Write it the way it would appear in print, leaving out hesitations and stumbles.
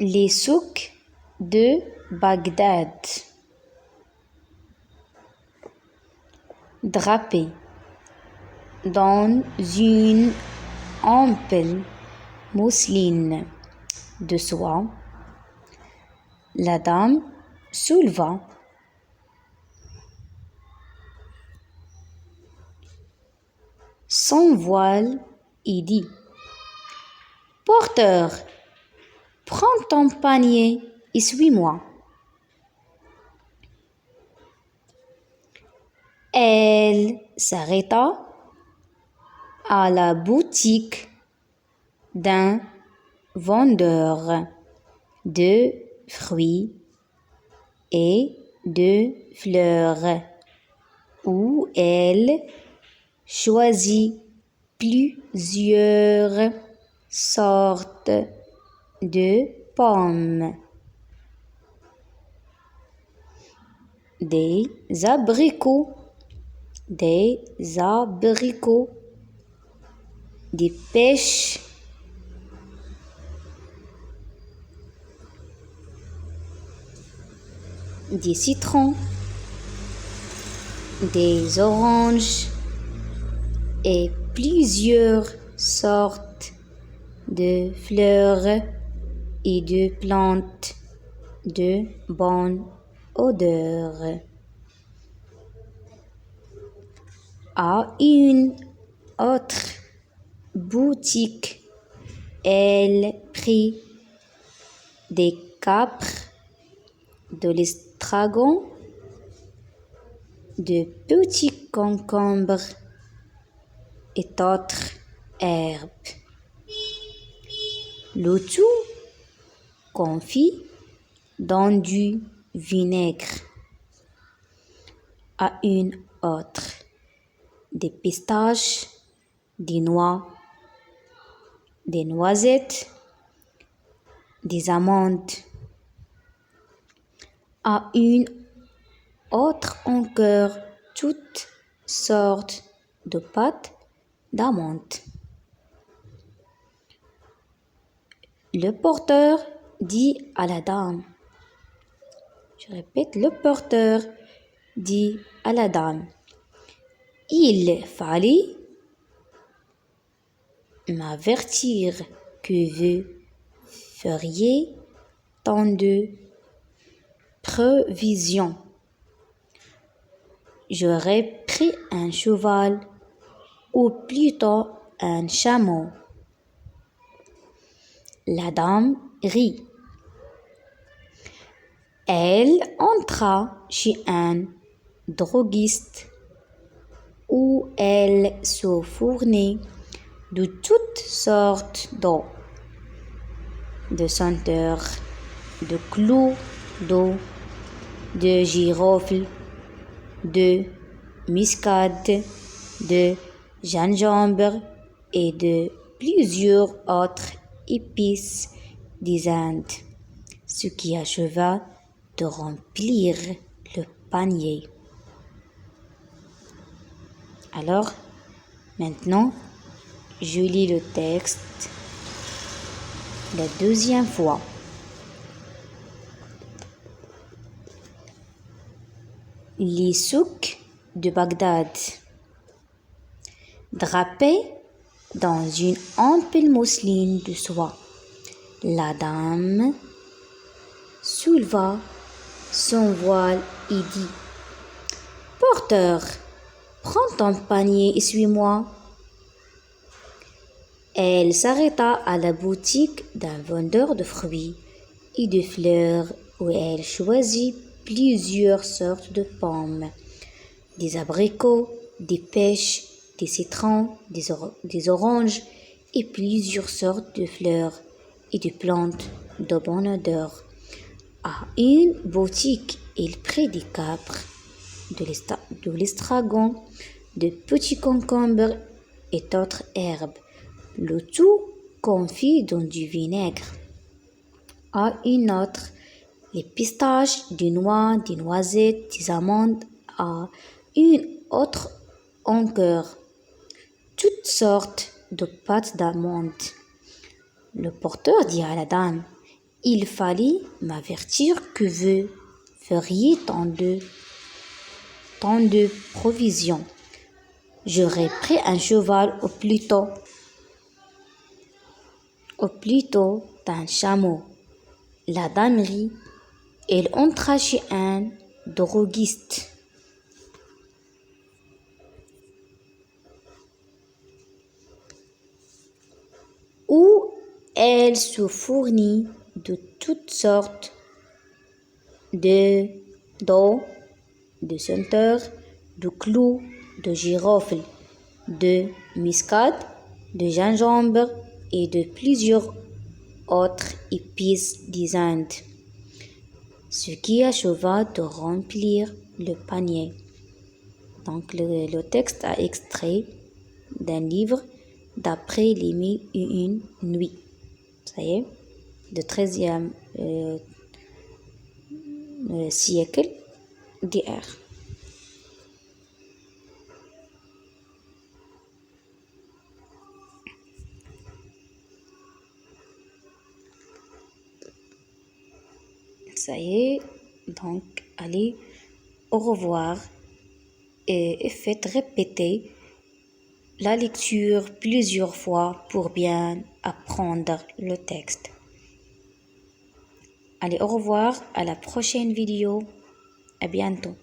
Les souks de Bagdad. Drapé dans une ample mousseline de soie, la dame souleva son voile et dit: Porteur, prends ton panier et suis-moi. Elle s'arrêta à la boutique d'un vendeur de fruits et de fleurs où elle choisit plusieurs sortes de pommes, des abricots, des pêches, des citrons, des oranges et plusieurs sortes de fleurs et de plantes de bonne odeur. À une autre boutique, elle prit des capres, de l'estragon, de petits concombres et d'autres herbes. Le tout confit dans du vinaigre. À une autre, des pistaches, des noix, des noisettes, des amandes. À une autre encore, toutes sortes de pâtes d'amandes. Le porteur dit à la dame, je répète, le porteur dit à la dame, il fallait m'avertir que vous feriez tant de prévisions. J'aurais pris un cheval ou plutôt un chameau. La dame rit. Elle entra chez un droguiste où elle se fournit de toutes sortes d'eau, de senteurs, de clous d'eau, de girofle, de muscade, de gingembre et de plusieurs autres épices des Indes, ce qui acheva de remplir le panier. Alors, maintenant, je lis le texte la deuxième fois. Les souks de Bagdad. Drapés dans une ample mousseline de soie, la dame souleva son voile et dit: Porteur, prends ton panier et suis-moi. Elle s'arrêta à la boutique d'un vendeur de fruits et de fleurs où elle choisit plusieurs sortes de pommes, des abricots, des pêches, des citrons, des oranges et plusieurs sortes de fleurs et de plantes de bonne odeur. À une boutique, il prit des capres, de l'estragon, de petits concombres et d'autres herbes, le tout confit dans du vinaigre. À une autre, les pistaches, des noix, des noisettes, des amandes. À une autre encore, toutes sortes de pâtes d'amandes. Le porteur dit à la dame: Il fallait m'avertir que vous feriez tant de provisions. J'aurais pris un cheval au plus tôt d'un chameau. La dame rit. Elle entra chez un droguiste. Où elle se fournit de toutes sortes d'eau, de senteurs, de clous, de girofle, de muscade, de gingembre et de plusieurs autres épices des Indes, ce qui acheva de remplir le panier. Donc le texte a extrait d'un livre d'après les 1001 nuits. Ça y est, du XIIIe siècle d'hier. Ça y est, donc allez, au revoir et faites répéter la lecture plusieurs fois pour bien apprendre le texte. Allez, au revoir, à la prochaine vidéo. À bientôt.